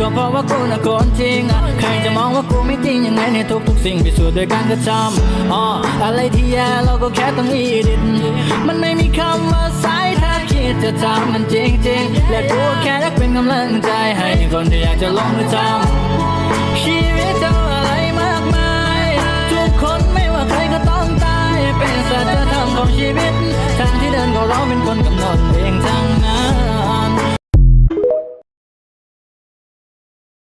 ก็เพราะว่ากูน่ะคนจริงใครจะมองว่ากูไม่จริงยังไงในทุกสิ่งพิสูจน์ด้วยการกระทำอะไรที่แย่เราก็แค่ต้องอีดิทมันไม่มีคำว่าสายถ้าคิดจะทำมันจริงและกูแค่อยากเป็นกำลังใจให้คนที่อยากจะลงมือทำชีวิตเจ้าอะไรมากมายทุกคนไม่ว่าใครก็ต้องตายเป็นสัจธรรมของชีวิตทางที่เดินก็เราเป็นคนกำหนดเองทาง